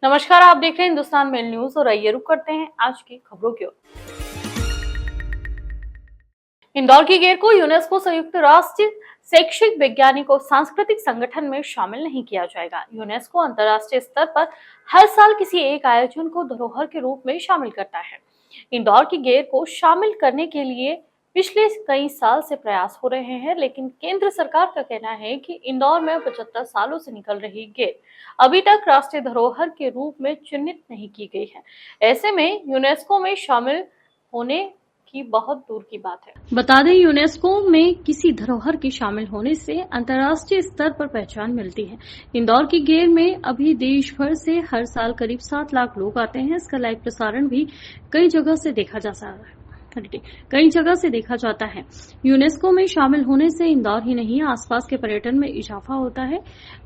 नमस्कार, आप देख रहे हैं हिंदुस्तान मेल न्यूज और आइए रुक करते हैं आज की खबरों की ओर। इंदौर की गेर को यूनेस्को संयुक्त राष्ट्र शैक्षिक वैज्ञानिक और सांस्कृतिक संगठन में शामिल नहीं किया जाएगा। यूनेस्को अंतर्राष्ट्रीय स्तर पर हर साल किसी एक आयोजन को धरोहर के रूप में शामिल करता है। इंदौर की गेर को शामिल करने के लिए पिछले कई साल से प्रयास हो रहे हैं, लेकिन केंद्र सरकार का कहना है कि इंदौर में 75 सालों से निकल रही गेर अभी तक राष्ट्रीय धरोहर के रूप में चिन्हित नहीं की गई है। ऐसे में यूनेस्को में शामिल होने की बहुत दूर की बात है। बता दें, यूनेस्को में किसी धरोहर के शामिल होने से अंतर्राष्ट्रीय स्तर पर पहचान मिलती है। इंदौर की गेर में अभी देश भर से हर साल करीब 7 लाख लोग आते हैं। इसका लाइव प्रसारण भी कई जगह से देखा जाता है। यूनेस्को में शामिल होने से इंदौर ही नहीं, आसपास के पर्यटन में इजाफा होता है,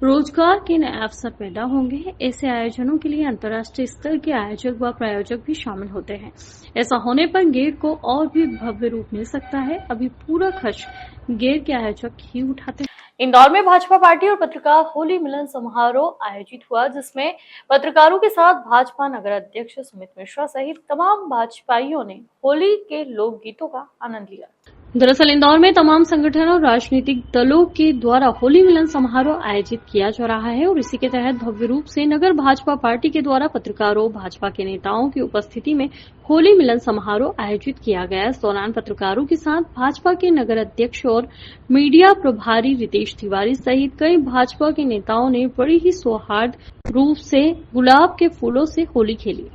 रोजगार के नए अवसर पैदा होंगे। ऐसे आयोजनों के लिए अंतर्राष्ट्रीय स्तर के आयोजक व प्रायोजक भी शामिल होते हैं। ऐसा होने पर गेर को और भी भव्य रूप मिल सकता है। अभी पूरा खर्च गेर के आयोजक ही उठाते हैं। इंदौर में भाजपा पार्टी और पत्रकार होली मिलन समारोह आयोजित हुआ, जिसमें पत्रकारों के साथ भाजपा नगर अध्यक्ष सुमित मिश्रा सहित तमाम भाजपाइयों ने होली के लोकगीतों का आनंद लिया। दरअसल इंदौर में तमाम संगठन और राजनीतिक दलों के द्वारा होली मिलन समारोह आयोजित किया जा रहा है और इसी के तहत भव्य रूप से नगर भाजपा पार्टी के द्वारा पत्रकारों, भाजपा के नेताओं की उपस्थिति में होली मिलन समारोह आयोजित किया गया। इस दौरान पत्रकारों के साथ भाजपा के नगर अध्यक्ष और मीडिया प्रभारी रितेश तिवारी सहित कई भाजपा के नेताओं ने बड़ी ही सौहार्द रूप से गुलाब के फूलों से होली खेली।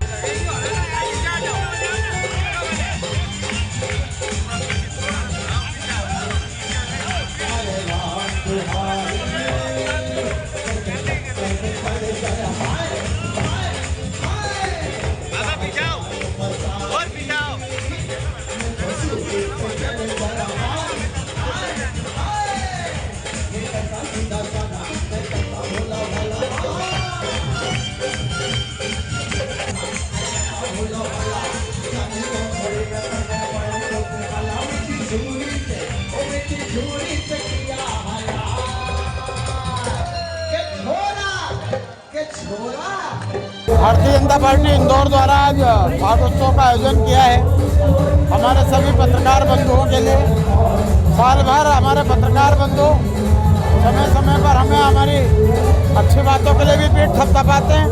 भारतीय जनता पार्टी इंदौर द्वारा आज पाठोत्सव का आयोजन किया है। हमारे सभी पत्रकार बंधुओं के लिए साल भर हमारे पत्रकार बंधु समय समय पर हमें हमारी अच्छी बातों के लिए भी पीठ थपथपाते हैं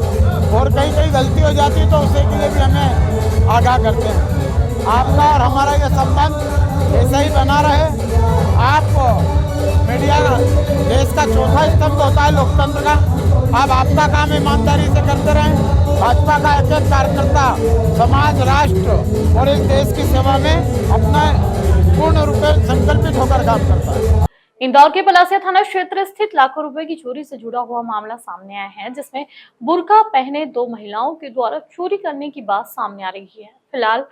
और कहीं कहीं गलती हो जाती है तो उसी के लिए भी हमें आगाह करते हैं। आपका और हमारा ये संबंध ऐसा ही बना रहे। आप मीडिया देश का चौथा स्तंभ होता है लोकतंत्र का। आप आपका काम ईमानदारी से करते रहें। भाजपा का एक एक कार्यकर्ता समाज, राष्ट्र और इस देश की सेवा में अपना पूर्ण रूप से संकल्पित होकर काम करता है। इंदौर के पलासिया थाना क्षेत्र स्थित लाखों रुपए की चोरी से जुड़ा हुआ मामला सामने आया है, जिसमें बुर्का पहने 2 महिलाओं के द्वारा चोरी करने की बात सामने आ रही है। फिलहाल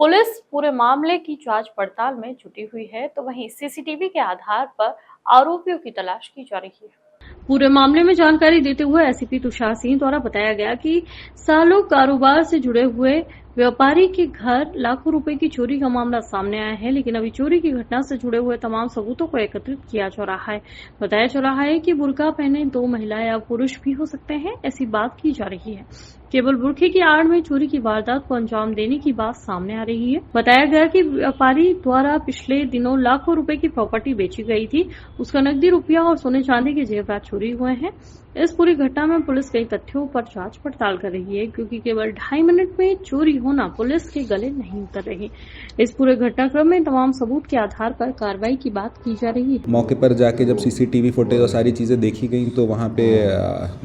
पुलिस पूरे मामले की जांच पड़ताल में जुटी हुई है, तो वहीं सीसीटीवी के आधार पर आरोपियों की तलाश की जा रही है। पूरे मामले में जानकारी देते हुए एसीपी तुषार सिंह द्वारा बताया गया कि सालों कारोबार से जुड़े हुए व्यापारी के घर लाखों रुपए की चोरी का मामला सामने आया है, लेकिन अभी चोरी की घटना से जुड़े हुए तमाम सबूतों को एकत्रित किया जा रहा है। बताया जा रहा है कि बुर्का पहने 2 महिलाएं या पुरुष भी हो सकते हैं, ऐसी बात की जा रही है। केवल बुर्के की आड़ में चोरी की वारदात को अंजाम देने की बात सामने आ रही है। बताया गया कि व्यापारी द्वारा पिछले दिनों लाखों रुपए की प्रॉपर्टी बेची गई थी, उसका नकदी रुपया और सोने चांदी के जेवरात चोरी हुए हैं। इस पूरी घटना में पुलिस कई तथ्यों पर जांच पड़ताल कर रही है, क्योंकि केवल 2.5 मिनट में चोरी होना पुलिस के गले नहीं उतर रही। इस पूरे घटनाक्रम में तमाम सबूत के आधार पर कार्रवाई की बात की जा रही है। मौके पर जाके जब सीसीटीवी फुटेज और सारी चीज़ें देखी गई तो वहाँ पे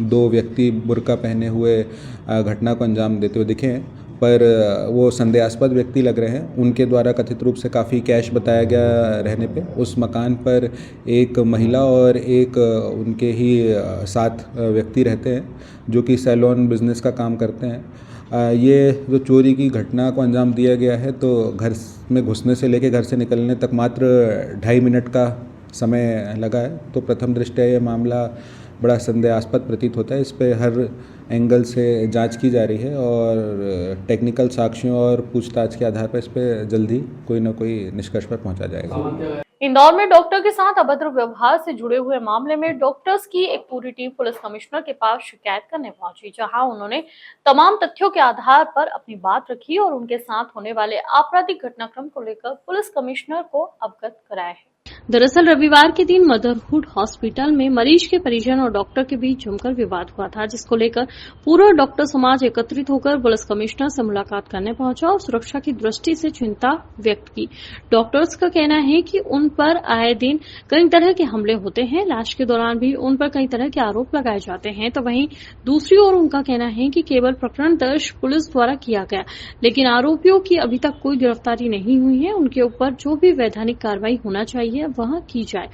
2 व्यक्ति बुर्का पहने हुए घटना को अंजाम देते हुए दिखे हैं, पर वो संदेहास्पद व्यक्ति लग रहे हैं। उनके द्वारा कथित रूप से काफ़ी कैश बताया गया रहने पे उस मकान पर एक महिला और एक उनके ही 7 व्यक्ति रहते हैं, जो कि सैलून बिजनेस का काम करते हैं। ये जो चोरी की घटना को अंजाम दिया गया है, तो घर में घुसने से लेकर घर से निकलने तक मात्र 2.5 मिनट का समय लगा है। तो प्रथम दृष्टया ये मामला बड़ा संदेहास्पद प्रतीत होता है। इस पे हर एंगल से जांच की जा रही है और टेक्निकल साक्ष्यों और पूछताछ के आधार पर इस पे जल्दी कोई ना कोई निष्कर्ष पर पहुंचा जाएगा। इंदौर में डॉक्टर के साथ अभद्र व्यवहार से जुड़े हुए मामले में डॉक्टर्स की एक पूरी टीम पुलिस कमिश्नर के पास शिकायत करने पहुंची, जहां उन्होंने तमाम तथ्यों के आधार पर अपनी बात रखी और उनके साथ होने वाले आपराधिक घटनाक्रम को लेकर पुलिस कमिश्नर को अवगत कराया है। दरअसल रविवार के दिन मदरहुड हॉस्पिटल में मरीज के परिजन और डॉक्टर के बीच जमकर विवाद हुआ था, जिसको लेकर पूरा डॉक्टर समाज एकत्रित होकर पुलिस कमिश्नर से मुलाकात करने पहुंचा और सुरक्षा की दृष्टि से चिंता व्यक्त की। डॉक्टर्स का कहना है कि उन पर आए दिन कई तरह के हमले होते हैं, इलाज के दौरान भी उन पर कई तरह के आरोप लगाए जाते हैं। तो वहीं दूसरी ओर उनका कहना है कि केवल प्रकरण दर्ज पुलिस द्वारा किया गया, लेकिन आरोपियों की अभी तक कोई गिरफ्तारी नहीं हुई है। उनके ऊपर जो भी वैधानिक कार्रवाई होना चाहिए वह की जाए।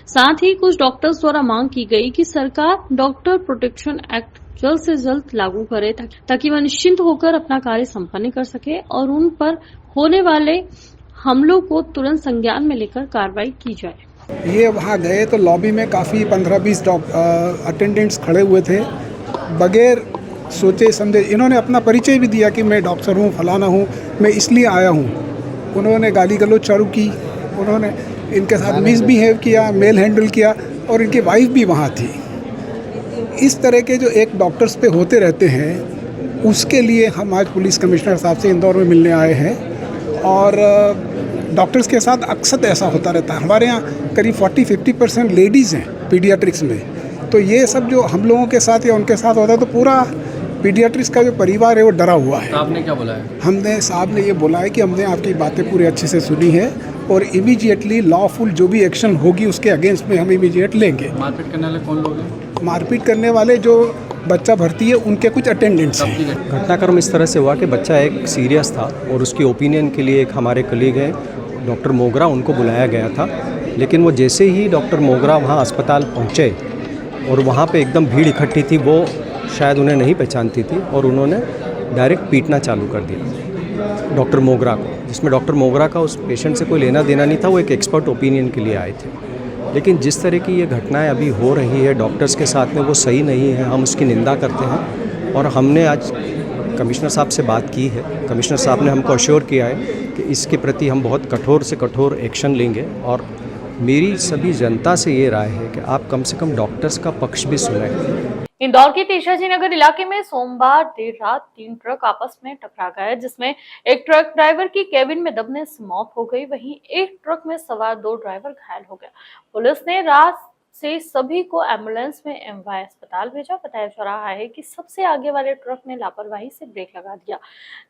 साथ ही कुछ डॉक्टर्स द्वारा मांग की गई कि सरकार डॉक्टर प्रोटेक्शन एक्ट जल्द से जल्द लागू करे ताकि वह निश्चिंत होकर अपना कार्य संपन्न कर सके और उन पर होने वाले हमलों को तुरंत संज्ञान में लेकर कार्रवाई की जाए। ये वहाँ गए तो लॉबी में काफ़ी 15-20 अटेंडेंट्स खड़े हुए थे, बगैर सोचे समझे। इन्होंने अपना परिचय भी दिया कि मैं डॉक्टर हूँ, फलाना हूँ, मैं इसलिए आया हूँ। उन्होंने गाली गलौज चालू की, उन्होंने इनके साथ मिसबिहेव किया, मेल हैंडल किया और इनकी वाइफ भी वहाँ थी। इस तरह के जो एक डॉक्टर्स पे होते रहते हैं, उसके लिए हम आज पुलिस कमिश्नर साहब से इंदौर में मिलने आए हैं। और डॉक्टर्स के साथ अक्सर ऐसा होता रहता है। हमारे यहाँ करीब 40-50% लेडीज़ हैं पीडियाट्रिक्स में। तो ये सब जो हम लोगों के साथ या उनके साथ होता है, तो पूरा पीडियाट्रिक्स का जो परिवार है वो डरा हुआ है। आपने क्या बोला है? साहब ने ये बोला है कि हमने आपकी बातें पूरी अच्छे से सुनी है और इमीडिएटली लॉफुल जो भी एक्शन होगी उसके अगेंस्ट में हम इमीडिएट लेंगे। मारपीट करने वाले कौन लोग हैं? मारपीट करने वाले जो बच्चा भर्ती है उनके कुछ अटेंडेंट्स हैं। घटनाक्रम इस तरह से हुआ कि बच्चा एक सीरियस था और उसकी ओपिनियन के लिए एक हमारे कलीग हैं डॉक्टर मोगरा, उनको बुलाया गया था। लेकिन वो जैसे ही डॉक्टर मोगरा वहाँ अस्पताल पहुँचे और वहाँ पे एकदम भीड़ इकट्ठी थी, वो शायद उन्हें नहीं पहचानती थी और उन्होंने डायरेक्ट पीटना चालू कर दिया डॉक्टर मोगरा को, जिसमें डॉक्टर मोगरा का उस पेशेंट से कोई लेना देना नहीं था। वो एक एक्सपर्ट ओपिनियन के लिए आए थे। लेकिन जिस तरह की ये घटनाएं अभी हो रही है डॉक्टर्स के साथ में, वो सही नहीं है। हम उसकी निंदा करते हैं और हमने आज कमिश्नर साहब से बात की है। कमिश्नर साहब ने हमको अश्योर किया है कि इसके प्रति हम बहुत कठोर से कठोर एक्शन लेंगे। और मेरी सभी जनता से ये राय है कि आप कम से कम डॉक्टर्स का पक्ष भी सुनें। इंदौर के तेजाजी नगर इलाके में सोमवार देर रात 3 ट्रक आपस में टकरा गए, जिसमें एक ट्रक ड्राइवर की केबिन में दबने से मौत हो गई। वहीं एक ट्रक में सवार 2 ड्राइवर घायल हो गए। पुलिस ने रात से सभी को एम्बुलेंस में एमवाय अस्पताल भेजा। बताया जा रहा है कि सबसे आगे वाले ट्रक ने लापरवाही से ब्रेक लगा दिया,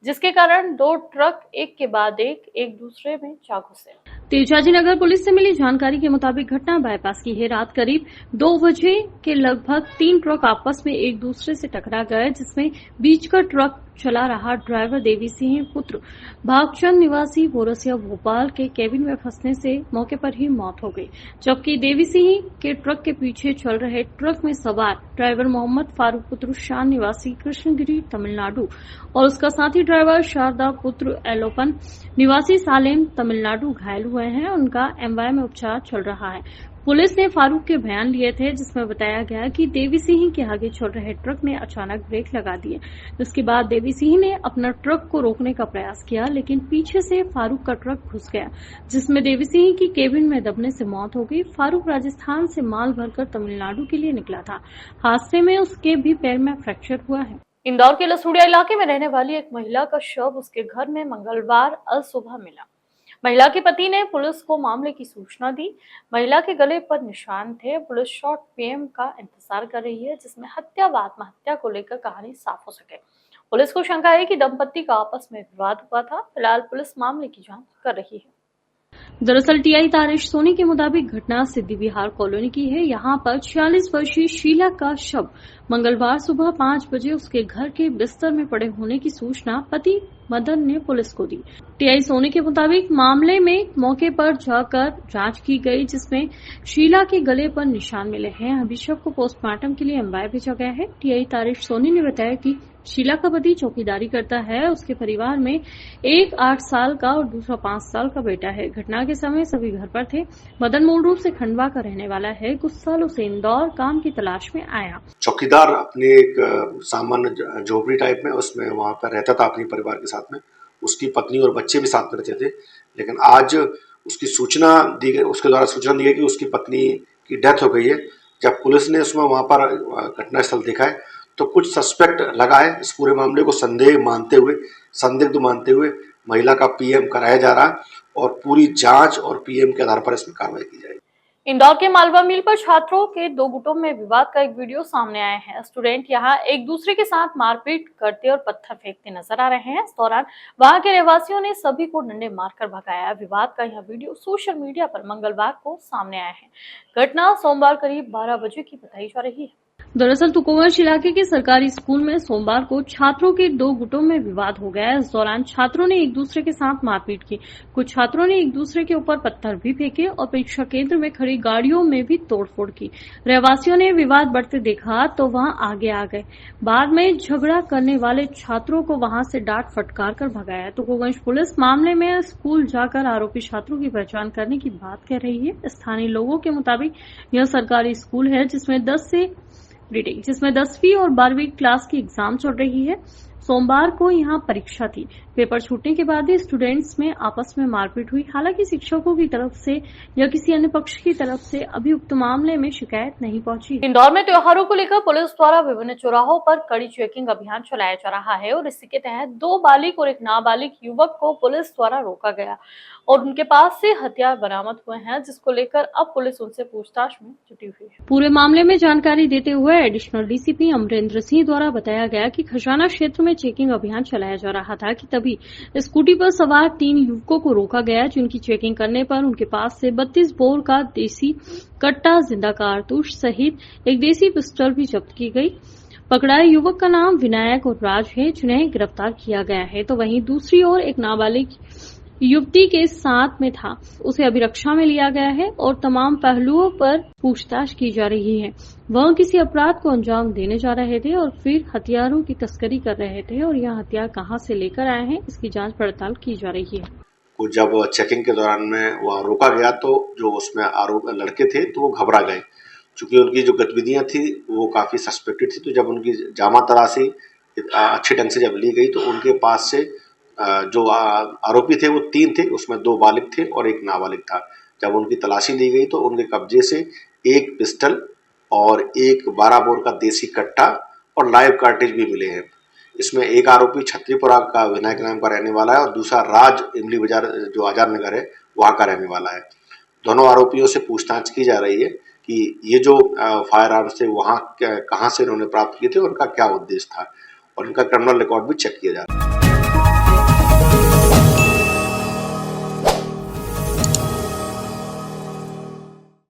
जिसके कारण 2 ट्रक एक के बाद एक दूसरे में जा घुसे। तेजाजी नगर पुलिस से मिली जानकारी के मुताबिक घटना बाईपास की है। रात करीब 2 बजे के लगभग 3 ट्रक आपस में एक दूसरे से टकरा गए, जिसमें बीच का ट्रक चला रहा ड्राइवर देवी सिंह पुत्र भागचंद निवासी बोरसिया भोपाल के केबिन में फंसने से मौके पर ही मौत हो गई, जबकि देवी सिंह के ट्रक के पीछे चल रहे ट्रक में सवार ड्राइवर मोहम्मद फारूक पुत्र शान निवासी कृष्णगिरी तमिलनाडु और उसका साथी ड्राइवर शारदा पुत्र एलोपन निवासी सालेम तमिलनाडु घायल हुए हैं। उनका एमवाय में उपचार चल रहा है। पुलिस ने फारूक के बयान लिए थे, जिसमें बताया गया कि देवी सिंह के आगे चल रहे ट्रक ने अचानक ब्रेक लगा दिए। जिसके बाद देवी सिंह ने अपना ट्रक को रोकने का प्रयास किया, लेकिन पीछे से फारूक का ट्रक घुस गया, जिसमें देवी सिंह की केबिन में दबने से मौत हो गई। फारूक राजस्थान से माल भरकर तमिलनाडु के लिए निकला था। हादसे में उसके भी पैर में फ्रैक्चर हुआ है। इंदौर के लसूड़िया इलाके में रहने वाली एक महिला का शव उसके घर में मंगलवार अल सुबह मिला। महिला के पति ने पुलिस को मामले की सूचना दी। महिला के गले पर निशान थे। पुलिस शॉर्ट पीएम का इंतजार कर रही है, जिसमें हत्या व आत्महत्या को लेकर कहानी साफ हो सके। पुलिस को शंका है कि दंपति का आपस में विवाद हुआ था। फिलहाल पुलिस मामले की जांच कर रही है। दरअसल टीआई तारिश सोनी के मुताबिक घटना सिद्धि विहार कॉलोनी की है। यहाँ पर 46 वर्षीय शीला का शव मंगलवार सुबह 5 बजे उसके घर के बिस्तर में पड़े होने की सूचना पति मदन ने पुलिस को दी। टीआई सोनी के मुताबिक मामले में मौके पर जाकर जांच की गई, जिसमें शीला के गले पर निशान मिले हैं। अभी शव को पोस्टमार्टम के लिए एमवाय भेजा गया है। टीआई तारिश सोनी ने बताया कि शीला का पति चौकीदारी करता है। उसके परिवार में एक 8 साल का और दूसरा 5 साल का बेटा है। घटना के समय सभी घर पर थे। मदन मूल रूप से खंडवा का रहने वाला है। कुछ सालों से इंदौर काम की तलाश में आया। चौकीदार अपने एक सामान्य झोपड़ी टाइप में उसमें वहां पर रहता था अपने परिवार के साथ में। उसकी पत्नी और बच्चे भी साथ में रहते थे। लेकिन आज उसकी सूचना दी गई, उसके द्वारा सूचना दी गई कि उसकी पत्नी की डेथ हो गई है। जब पुलिस ने उसमें वहाँ पर घटनास्थल देखा है तो कुछ सस्पेक्ट लगा है। इस पूरे मामले को संदिग्ध मानते हुए महिला का पीएम कराया जा रहा है और पूरी जांच और पीएम के आधार पर इसमें कार्रवाई की जाएगी। इंदौर के मालवा मिल पर छात्रों के दो गुटों में विवाद का एक वीडियो सामने आया है। स्टूडेंट यहां एक दूसरे के साथ मारपीट करते और पत्थर फेंकते नजर आ रहे हैं। इस दौरान वहां के रहवासियों ने सभी को डंडे मारकर भगाया। विवाद का यह वीडियो सोशल मीडिया पर मंगलवार को सामने आया है। घटना सोमवार करीब 12 बजे की बताई जा रही है। दरअसल तुकोवंश इलाके के सरकारी स्कूल में सोमवार को छात्रों के दो गुटों में विवाद हो गया। इस दौरान छात्रों ने एक दूसरे के साथ मारपीट की। कुछ छात्रों ने एक दूसरे के ऊपर पत्थर भी फेंके और परीक्षा केंद्र में खड़ी गाड़ियों में भी तोड़फोड़ की। रहवासियों ने विवाद बढ़ते देखा तो वहां आगे आ गए। बाद में झगड़ा करने वाले छात्रों को वहां से डांट फटकार कर भगाया। तुकोवंश पुलिस मामले में स्कूल जाकर आरोपी छात्रों की पहचान करने की बात कह रही है। स्थानीय लोगों के मुताबिक यह सरकारी स्कूल है जिसमें 10वीं और 12वीं क्लास की एग्जाम चल रही है। सोमवार को यहां परीक्षा थी। पेपर छूटने के बाद ही स्टूडेंट्स में आपस में मारपीट हुई। हालांकि शिक्षकों की तरफ से या किसी अन्य पक्ष की तरफ से अभी उक्त मामले में शिकायत नहीं पहुंची। इंदौर में त्योहारों को लेकर पुलिस द्वारा विभिन्न चौराहों पर कड़ी चेकिंग अभियान चलाया जा रहा है और इसी के तहत 2 बालिग और एक नाबालिग युवक को पुलिस द्वारा रोका गया और उनके पास से हथियार बरामद हुए हैं, जिसको लेकर अब पुलिस उनसे पूछताछ में जुटी हुई है। पूरे मामले में जानकारी देते हुए एडिशनल डीसीपी अमरेंद्र सिंह द्वारा बताया गया कि खजाना क्षेत्र में चेकिंग अभियान चलाया जा रहा था कि तभी स्कूटी पर सवार 3 युवकों को रोका गया, जिनकी चेकिंग करने पर उनके पास से 32 बोर का देसी कट्टा, जिंदा कारतूस सहित एक देसी पिस्टल भी जब्त की गई। पकड़ाए युवक का नाम विनायक और राज है, जिन्हें गिरफ्तार किया गया है। तो वहीं दूसरी ओर एक नाबालिग युवती के साथ में था, उसे अभिरक्षा में लिया गया है और तमाम पहलुओं पर पूछताछ की जा रही है। वह किसी अपराध को अंजाम देने जा रहे थे और फिर हथियारों की तस्करी कर रहे थे और यह हथियार कहां से लेकर आए हैं, इसकी जांच पड़ताल की जा रही है। जब चेकिंग के दौरान में वहाँ रोका गया तो जो उसमें आरोप लड़के थे तो वो घबरा गए, क्योंकि उनकी जो गतिविधियां थी वो काफी सस्पेक्टेड थी। तो जब उनकी जामा तलाशी अच्छे ढंग से जब ली गई तो उनके पास से जो आरोपी थे वो 3 थे, उसमें 2 बालिग थे और एक नाबालिग था। जब उनकी तलाशी ली गई तो उनके कब्जे से एक पिस्टल और एक 12 बोर का देसी कट्टा और लाइव कार्टेज भी मिले हैं। इसमें एक आरोपी छत्रीपुरा का विनायक नाम का रहने वाला है और दूसरा राज इमली बाजार जो आजार नगर है वहाँ का रहने वाला है। दोनों आरोपियों से पूछताछ की जा रही है कि ये जो फायर आर्म्स थे वहाँ कहाँ से इन्होंने प्राप्त किए थे और उनका क्या उद्देश्य था, और इनका क्रिमिनल रिकॉर्ड भी चेक किया जा रहा है।